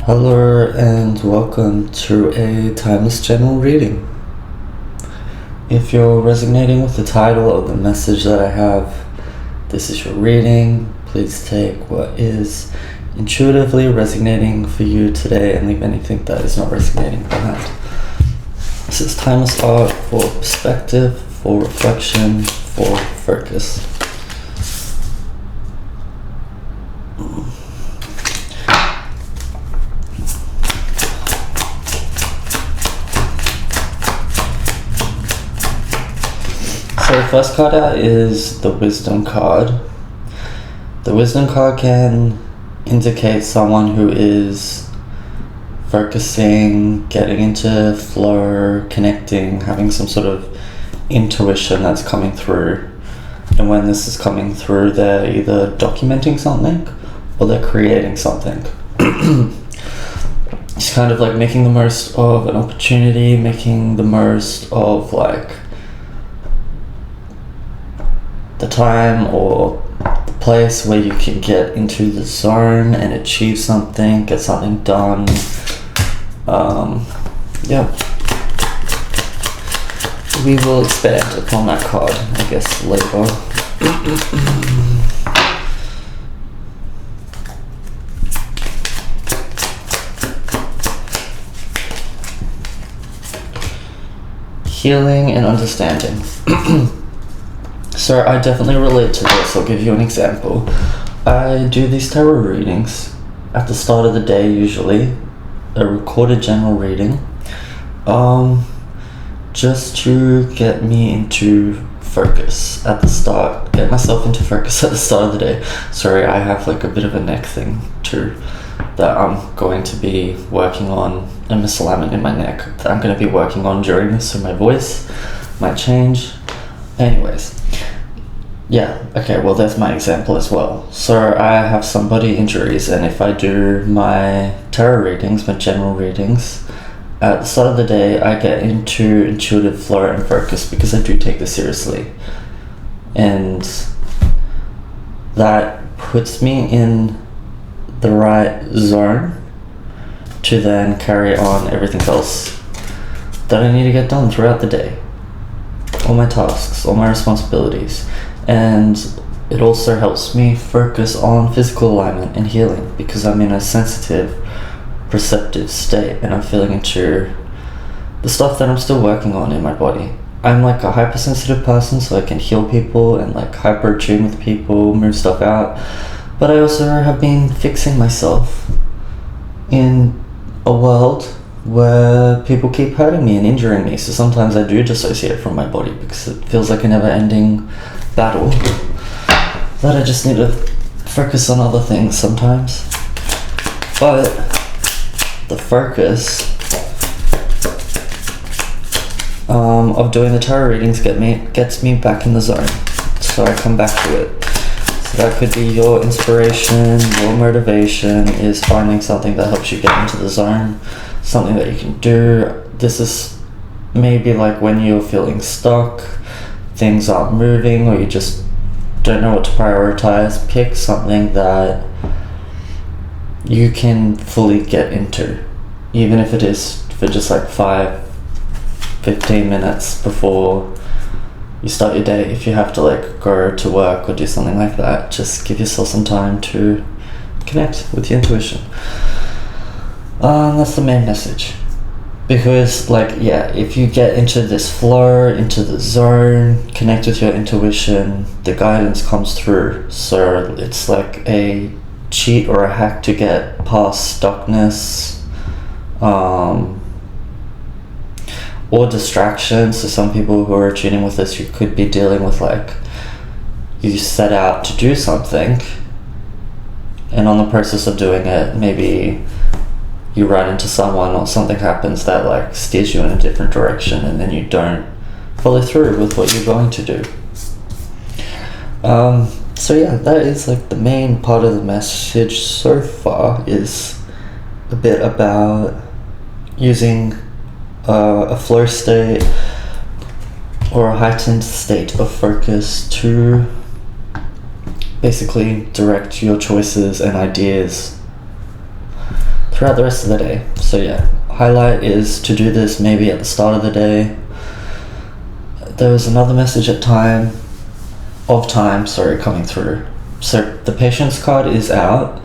Hello and welcome to a timeless general reading. If you're resonating with the title of the message that I have, this is your reading. Please take what is intuitively resonating for you today and leave anything that is not resonating behind. This is timeless art for perspective, for reflection, for focus. So the first card out is the Wisdom card. The Wisdom card can indicate someone who is focusing, getting into flow, connecting, having some sort of intuition that's coming through. And when this is coming through, they're either documenting something or they're creating something. It's kind of like making the most of an opportunity, making the most of like the time or the place where you can get into the zone and achieve something, get something done. We will expand upon that card, I guess, later. Healing and understanding. So I definitely relate to this. I'll give you an example. I do these tarot readings at the start of the day, usually a recorded general reading, just to get me into focus at the start, get myself into focus at the start of the day. Sorry, I have like a bit of a neck thing too that I'm going to be working on, a misalignment in my neck that I'm going to be working on during this, so my voice might change. Anyways, yeah, okay, well there's my example as well. So I have some body injuries, and if I do my tarot readings, my general readings, at the start of the day I get into intuitive flow and focus because I do take this seriously. And that puts me in the right zone to then carry on everything else that I need to get done throughout the day. All my tasks, all my responsibilities. And it also helps me focus on physical alignment and healing because I'm in a sensitive, perceptive state and I'm feeling into the stuff that I'm still working on in my body. I'm like a hypersensitive person, so I can heal people and like hyper attune with people, move stuff out. But I also have been fixing myself in a world where people keep hurting me and injuring me, so sometimes I do dissociate from my body because it feels like a never-ending battle that I just need to focus on other things sometimes. But the focus of doing the tarot readings gets me back in the zone, so I come back to it. So that could be your inspiration, your motivation is finding something that helps you get into the zone, something that you can do. This is maybe like when you're feeling stuck, things aren't moving, or you just don't know what to prioritize. Pick something that you can fully get into, even if it is for just like 5-15 minutes before you start your day. If you have to like go to work or do something like that, just give yourself some time to connect with your intuition. That's the main message. Because like, yeah, if you get into this flow, into the zone, connect with your intuition, the guidance comes through. So it's like a cheat or a hack to get past stuckness, or distraction. So some people who are tuning with this, you could be dealing with like, you set out to do something, and on the process of doing it, maybe you run into someone or something happens that like steers you in a different direction, and then you don't follow through with what you're going to do. So yeah, that is like the main part of the message so far, is a bit about using a flow state or a heightened state of focus to basically direct your choices and ideas throughout the rest of the day. So yeah, highlight is to do this maybe at the start of the day. There was another message at time coming through. So the patience card is out,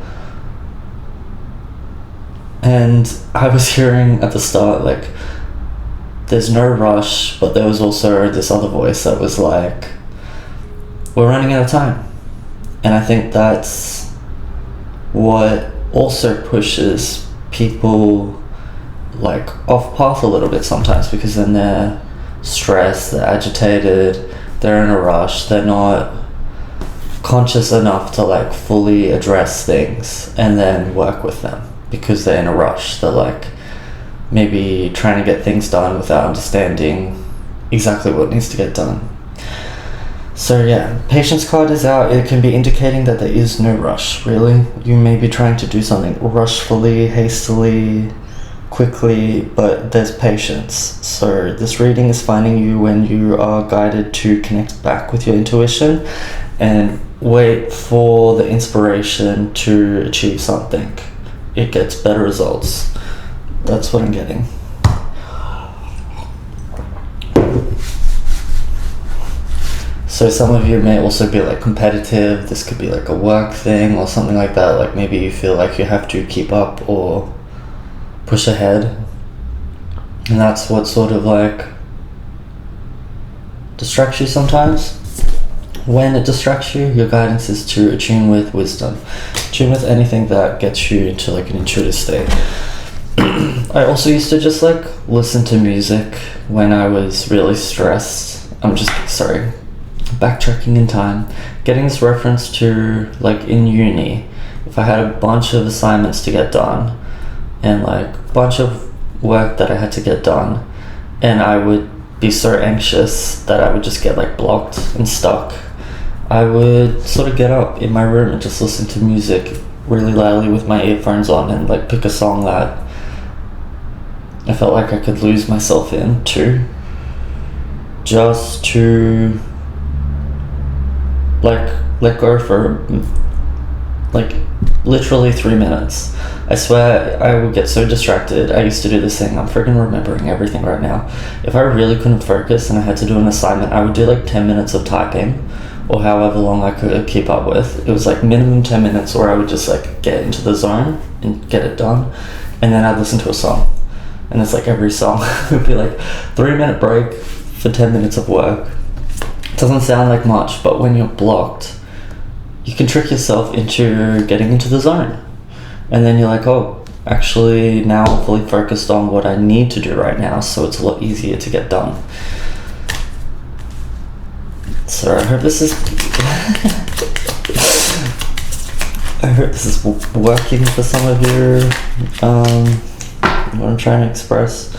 and I was hearing at the start like there's no rush, but there was also this other voice that was like, we're running out of time. And I think that's what also pushes people like off path a little bit sometimes, because then they're stressed, they're agitated, they're in a rush, they're not conscious enough to like fully address things and then work with them because they're in a rush. They're like maybe trying to get things done without understanding exactly what needs to get done. So yeah, patience card is out. It can be indicating that there is no rush, really. You may be trying to do something rushfully, hastily, quickly, but there's patience. So this reading is finding you when you are guided to connect back with your intuition and wait for the inspiration to achieve something. It gets better results. That's what I'm getting. So some of you may also be like competitive. This could be like a work thing or something like that. Like maybe you feel like you have to keep up or push ahead. And that's what sort of like distracts you sometimes. When it distracts you, your guidance is to attune with wisdom. Attune with anything that gets you into like an intuitive state. I also used to just like listen to music when I was really stressed. Backtracking in time, getting this reference to like in uni, if I had a bunch of assignments to get done and like a bunch of work that I had to get done, and I would be so anxious that I would just get like blocked and stuck, I would sort of get up in my room and just listen to music really loudly with my earphones on and like pick a song that I felt like I could lose myself into, just to like let go for like literally 3 minutes. I swear I would get so distracted. I used to do this thing, I'm freaking remembering everything right now. If I really couldn't focus and I had to do an assignment, I would do like 10 minutes of typing or however long I could keep up with. It was like minimum 10 minutes, or I would just like get into the zone and get it done, and then I'd listen to a song. And it's like every song would be like 3-minute break for 10 minutes of work. Doesn't sound like much, but when you're blocked, you can trick yourself into getting into the zone. And then you're like, oh, actually now I'm fully focused on what I need to do right now, so it's a lot easier to get done. So I hope this is working for some of you. What I'm trying to express.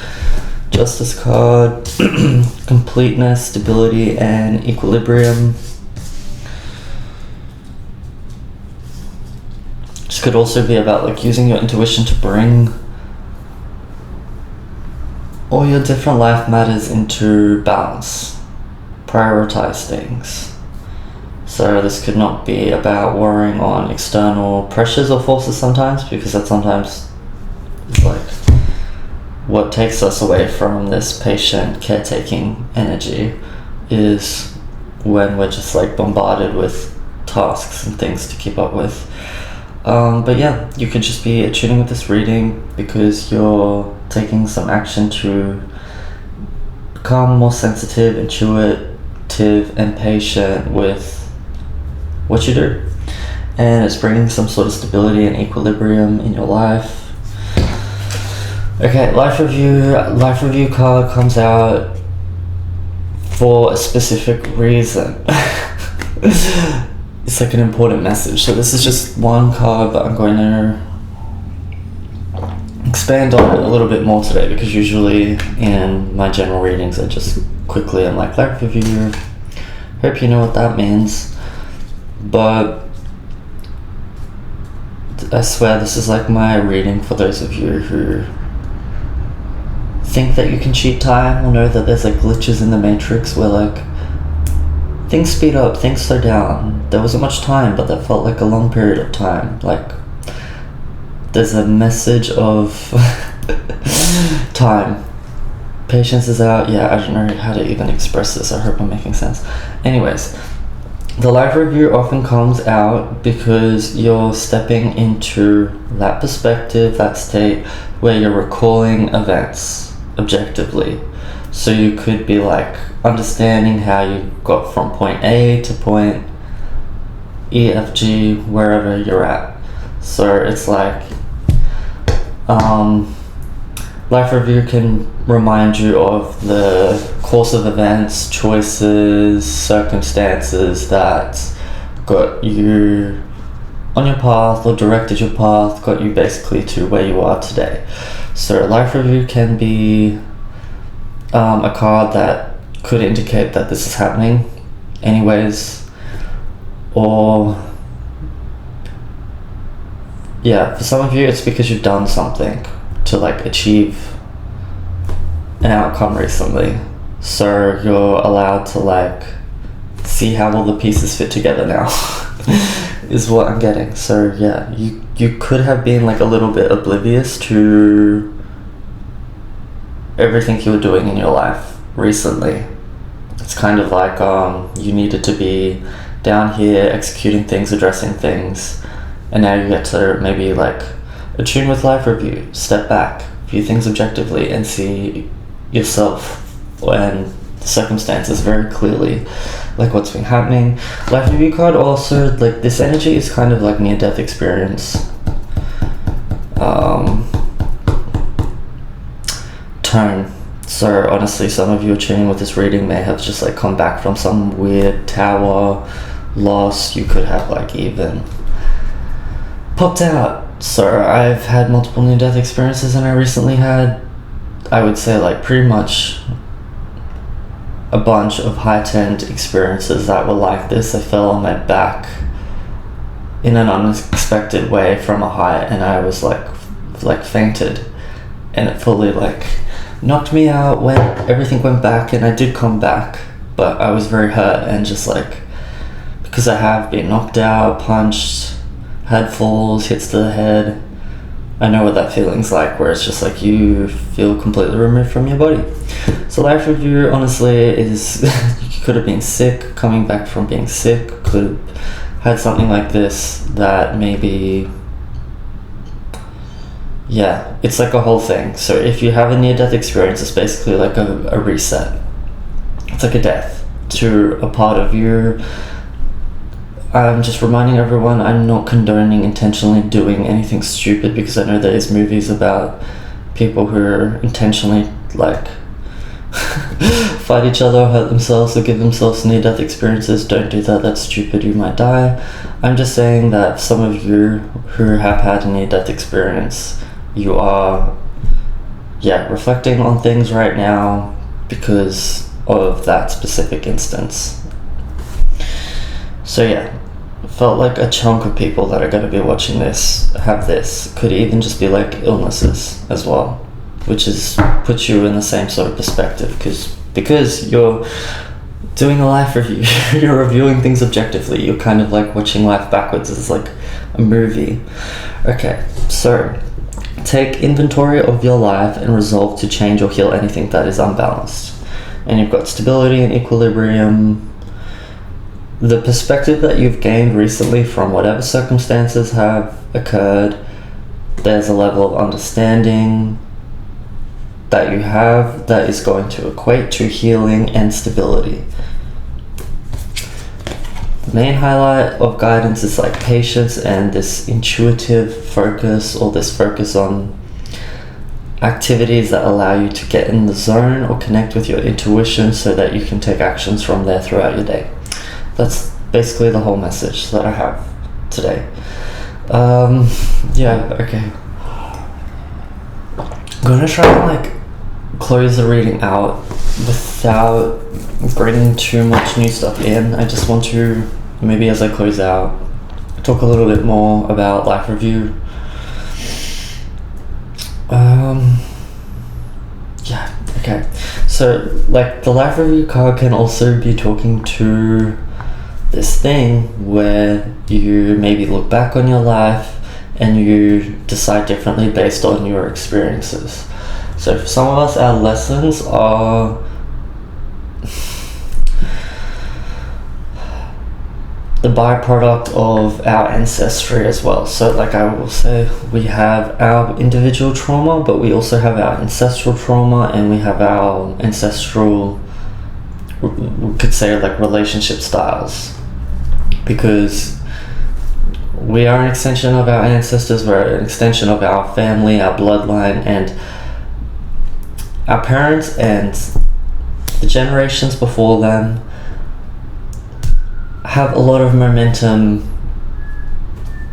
Justice card, completeness, stability, and equilibrium. This could also be about like using your intuition to bring all your different life matters into balance. Prioritize things. So this could not be about worrying on external pressures or forces sometimes, because that sometimes is like what takes us away from this patient caretaking energy, is when we're just like bombarded with tasks and things to keep up with. But yeah, you could just be attuning with this reading because you're taking some action to become more sensitive, intuitive, and patient with what you do. And it's bringing some sort of stability and equilibrium in your life. Okay, life review card comes out for a specific reason. It's like an important message. So this is just one card that I'm going to expand on a little bit more today, because usually in my general readings I just quickly I'm like life review. Hope you know what that means. But I swear this is like my reading for those of you who think that you can cheat time, or know that there's like glitches in the matrix where like things speed up, things slow down. There wasn't much time, but that felt like a long period of time. Like there's a message of time. Patience is out. Yeah, I don't know how to even express this. I hope I'm making sense. Anyways, the life review often comes out because you're stepping into that perspective, that state where you're recalling events objectively. So you could be like understanding how you got from point A to point E, F, G, wherever you're at. So it's like life review can remind you of the course of events, choices, circumstances that got you on your path or directed your path, got you basically to where you are today. So life review can be a card that could indicate that this is happening anyways, or yeah, for some of you it's because you've done something to like achieve an outcome recently, so you're allowed to like see how all the pieces fit together now. Is what I'm getting. So yeah, you could have been like a little bit oblivious to everything you were doing in your life recently. It's kind of like you needed to be down here executing things, addressing things, and now you get to maybe like attune with life review, step back, view things objectively, and see yourself and circumstances very clearly, like what's been happening. Life review card also, like this energy is kind of like near-death experience tone. So honestly, some of you tuning with this reading may have just like come back from some weird tower loss. You could have like even popped out. So I've had multiple near-death experiences, and I recently had, I would say, like pretty much a bunch of heightened experiences that were like this. I fell on my back in an unexpected way from a height, and I was like fainted, and it fully like knocked me out when everything went back, and I did come back, but I was very hurt, and just like, because I have been knocked out, punched, had falls, hits to the head, I know what that feeling's like, where it's just like you feel completely removed from your body. So life review honestly is you could have been sick, coming back from being sick, could have had something like this that maybe, yeah, it's like a whole thing. So if you have a near-death experience, it's basically like a reset. It's like a death to a part of you. I'm just reminding everyone, I'm not condoning intentionally doing anything stupid, because I know there's movies about people who are intentionally like fight each other or hurt themselves or give themselves near-death experiences. Don't do that, that's stupid, you might die. I'm just saying that some of you who have had a near-death experience, you are, yeah, reflecting on things right now because of that specific instance. So yeah, felt like a chunk of people that are going to be watching this have this. Could even just be like illnesses as well, which is puts you in the same sort of perspective, because you're doing a life review. You're reviewing things objectively. You're kind of like watching life backwards. It's like a movie. Okay, so take inventory of your life and resolve to change or heal anything that is unbalanced. And you've got stability and equilibrium. The perspective that you've gained recently from whatever circumstances have occurred, there's a level of understanding that you have that is going to equate to healing and stability. The main highlight of guidance is like patience and this intuitive focus, or this focus on activities that allow you to get in the zone or connect with your intuition so that you can take actions from there throughout your day. That's basically the whole message that I have today. Yeah, okay. I'm gonna try and like close the reading out without bringing too much new stuff in. I just want to, maybe as I close out, talk a little bit more about life review. Yeah, okay. So like the life review card can also be talking to this thing where you maybe look back on your life and you decide differently based on your experiences. So for some of us, our lessons are the byproduct of our ancestry as well. So like I will say, we have our individual trauma, but we also have our ancestral trauma, and we have our ancestral, we could say, like relationship styles, because we are an extension of our ancestors, we're an extension of our family, our bloodline, and our parents and the generations before them have a lot of momentum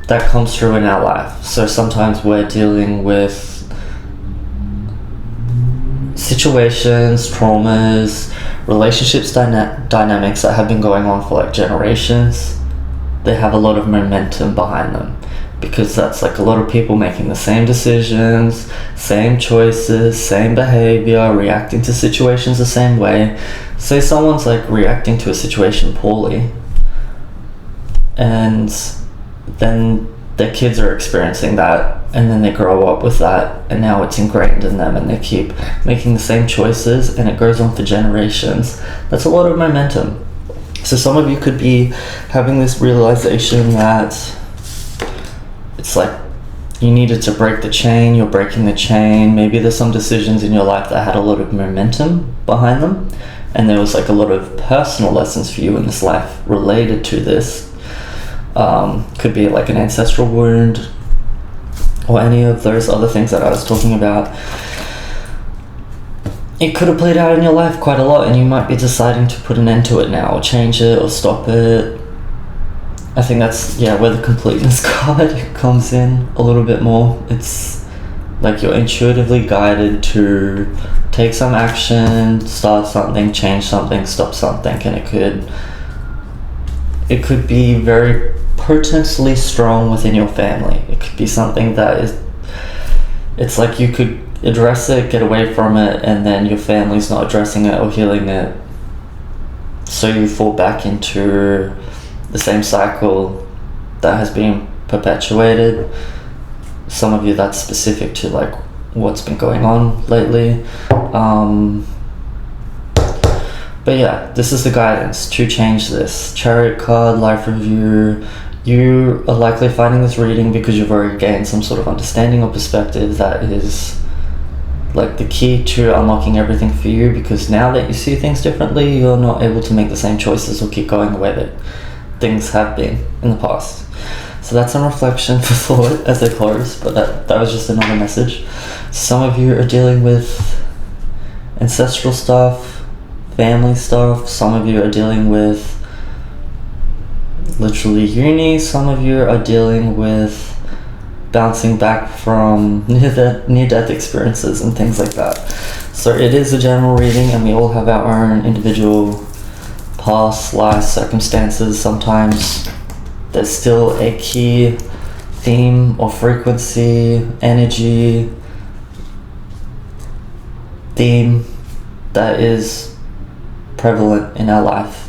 that comes through in our life. So sometimes we're dealing with situations, traumas, relationships, dynamics that have been going on for like generations. They have a lot of momentum behind them, because that's like a lot of people making the same decisions, same choices, same behavior, reacting to situations the same way. Say someone's like reacting to a situation poorly, and then their kids are experiencing that, and then they grow up with that, and now it's ingrained in them, and they keep making the same choices, and it goes on for generations. That's a lot of momentum. So some of you could be having this realization that it's like you needed to break the chain, you're breaking the chain. Maybe there's some decisions in your life that had a lot of momentum behind them, and there was like a lot of personal lessons for you in this life related to this. Could be like an ancestral wound, or any of those other things that I was talking about. It could have played out in your life quite a lot, and you might be deciding to put an end to it now, or change it, or stop it. I think that's, where the completeness card comes in a little bit more. It's like you're intuitively guided to take some action, start something, change something, stop something, and it could be very potently strong within your family. It could be something that it's like you could address it, get away from it, and then your family's not addressing it or healing it, so you fall back into the same cycle that has been perpetuated. Some of you, that's specific to like what's been going on lately. But yeah, this is the guidance to change this. Chariot card, life review. You are likely finding this reading because you've already gained some sort of understanding or perspective that is like the key to unlocking everything for you, because now that you see things differently, you're not able to make the same choices or keep going the way that things have been in the past. So that's some reflection for thought as I close, but that was just another message. Some of you are dealing with ancestral stuff, family stuff. Some of you are dealing with literally uni. Some of you are dealing with bouncing back from near-death experiences and things like that. So it is a general reading, and we all have our own individual past life circumstances. Sometimes there's still a key theme or frequency, energy theme that is prevalent in our life.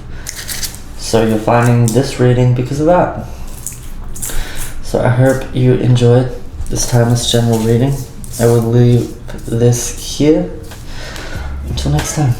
So you're finding this reading because of that. So I hope you enjoyed this timeless general reading. I will leave this here. Until next time.